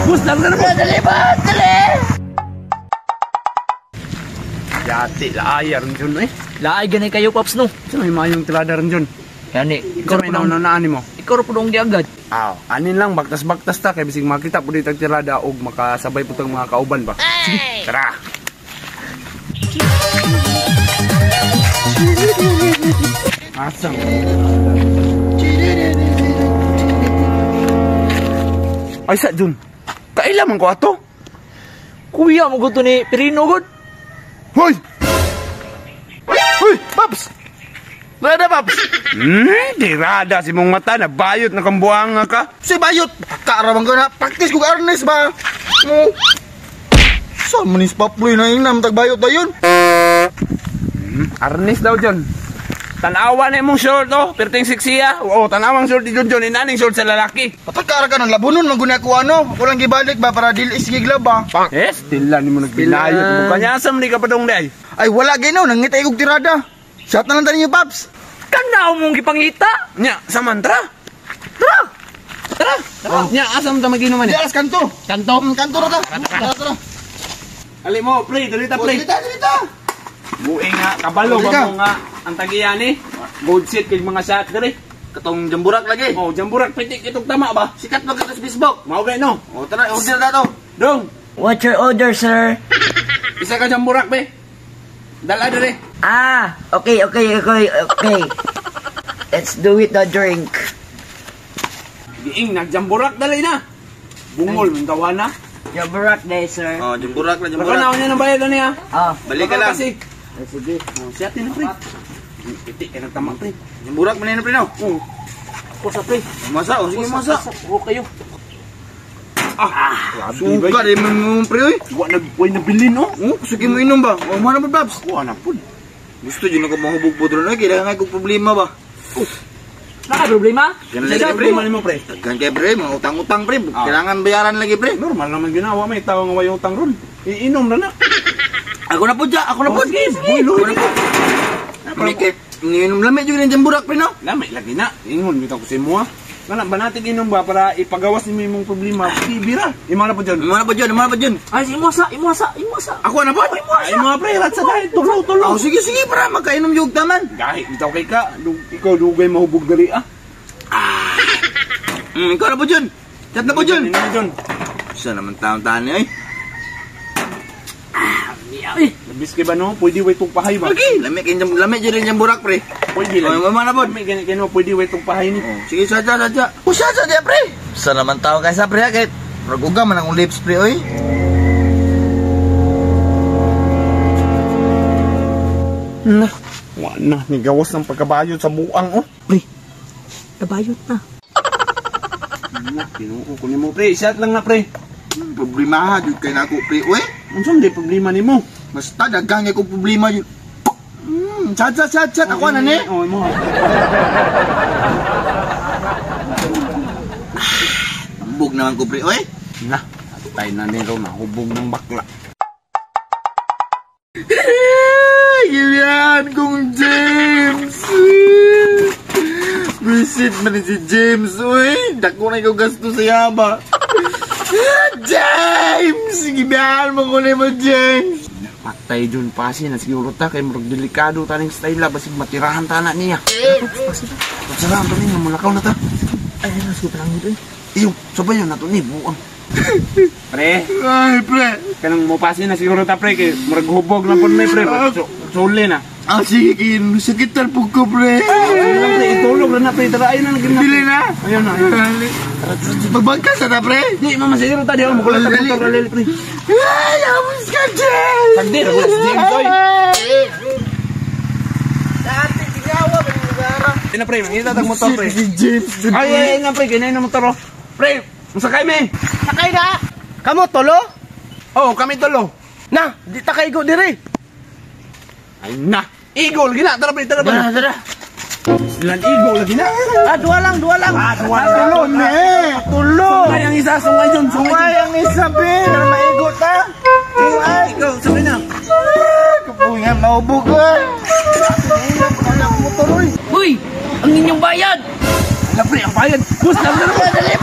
Bus, lang na naman. Dali ba? Dali! Yati, laay rin dyan eh. Laay ganay kayo, Paps, no? Sino yung mayong tilada rin dyan? Yani, Ikaw may naunaan mo. ikaw po dong giagad. Anin lang, baktas-baktas ta. Kaya bising makita po dito ang tilada o makasabay po itong mga kauban ba. Sige, tara. Asang. Ay, sa Jun. Kailaman ko ato. Kuya mo gusto ni Pirino, God. Hoy! Hoy, Paps! Rada, Paps! Dirada si mong mata na bayot na kambuang ka. Si Bayot, kaaraman ko na, practice ko ka-arnes ba? Saan manis paploy na inam, tagbayot na yun? Arnis daw dyan. Tanawa na mong short, oh. Perting siksiya. Oo, tanawang short di dyan. Inaning short sa lalaki. Patagkara ka ng labunon, maguna ko ano? Ako lang gibalik ba para dili isigigla ba? Yes, tila ni mo nagbinayot. Mukanya asam ni ka pa dong day. Ay wala ginaw, nangitay kong tirada. Shot na lang tayo niyo, Paps. Kanaw mong gipangita. Nya, samantra. Tara! Tara! Oh, nya, asam ta maginuman Di eh. alas kanto. Kanto. Kanto na ta. Tara. Ali mo, play. Dalita, play. Dito. Buing nga, kabalo Dali ba ka. mo nga ang tagiyan eh. Gold seat kay mga shot diri. Katong jamburak lagi. Oh, jamburak pitik itong tama ba? Sikat ba kita sa Facebook? Mao gay no. O tara, order na to. Dong, What's your order, sir? isa ka jamburak be. Dala diri. Okay. Let's do it the drink. Giing nagjamburak dali na. Bungol man tawana. Your barak day, sir. Oh, jamburak na Nakanaw niya ng bayad niya. Balik ka lang. Kasi. Sige. Oh, siya tin pre. Pitik ka nagtama pre. Jamburak man na pre no. Oh. Ko sa pre. Masa, o sige masa. O kayo. Suka di mo pre oy. Way nabili no. Oh, sige mo inom ba? O mana ba, Paps? Kuha na pud. Gusto dyan ako mahubog po doon. Kailangan ko problema ba? Naka problema? Yan Sige lagi pre. pre, mo pre. Tagkan kay pre, mga utang-utang pre. Kailangan bayaran lagi pre. Normal naman ginawa may tao nga way utang ron. Iinom na na. Ako na po dyan, ako na po. Sige. Ako na po. Manikit, iniinom lamig yung jamburak pre no? Lamay lagi na. Ingon bitaw ko sa imo ha. Kana ba natin inom ba para ipagawas ni imong problema? Bira. Imo na po dyan. Mana pa dyan? Ay, imuasa. Ako na po. Ay mga pre, rat sa dahil. Tulo. Oh, sige, para magkainom yung taman. Gahit bitaw kay ka. Ikaw dugay mahubog dali ah. Ikaw na po dyan. Chat na po dyan. Inom dyan. Saan naman taon-taon niya eh? Labis kay ba no? Pwede way itong pahay ba? Lagi, lamig dyan yung burak pre. Pwede lang. Oh, mana po? May ganit kayo, pwede way itong pahay ni. Oh, sige, sadya. Sadya pre. Saan naman taon kayo sa pre ha? Kahit raguga man ang lips pre oy. Na, wala na. Nigawas ng pagkabayot sa buang oh. Pre, nabayot na. Kinuko ko ni mo pre. Shot lang na pre. Problema ha, yun kayo na ako pre oy. Unsa di problema nimo? Basta dagang ko problema yun. Chat. Ako na ni. Oh, mo. Ambog naman ko pre oy. Na, tayo na nilo na hubog ng bakla. Yan kong James. Visit man si James oy. Dako na ikaw gasto sa yaba. James! Gibihan mo ko na mo, James! Patay dun pa siya na siguro ta kay murag delikado taning style la basig matirahan ta na niya. Pagsarahan to niya mulakaw na ta. Ay, nasuko lang ito eh. Iyo, sabay na to ni buang. Pre, Ay, pre! kanang mo pasin na siguro ta pre kay murag hubog lang pud may pre. Suli na. Sige, Kin. Sakit talpog ko, pre! Ayun lang pre, itulog na pre tara ayun na naging Bili na! Ayun na. Magbangkas na ta, pre! Di mama siguro ta di ako makulat ta motor rally pre. Ay, amus ka, James! Sagdi ra bulas di boy. Dati, gingawa ba yung gara? Ina pre, mangita tag motor pre. Si James! Ay na pre, kinay na motor. Pre, musakay me. Sakay na! Kamu, tolo? Oh, kami tulo. Na, di takaigo diri. Ay na. Igol gina, tara pre, tara. Tara. Silan igol lagi na. Dua lang. Tulo Tulo! Sungay ang isa, sungay dyan, Sumay ang isa, pre! Na maigot, ha? Sumay! Ikaw, sabi na. Kapungan, maubog, ha? Uy, ang inyong bayad! Ala pre, ang bayad. Bus, lang na naman. Dali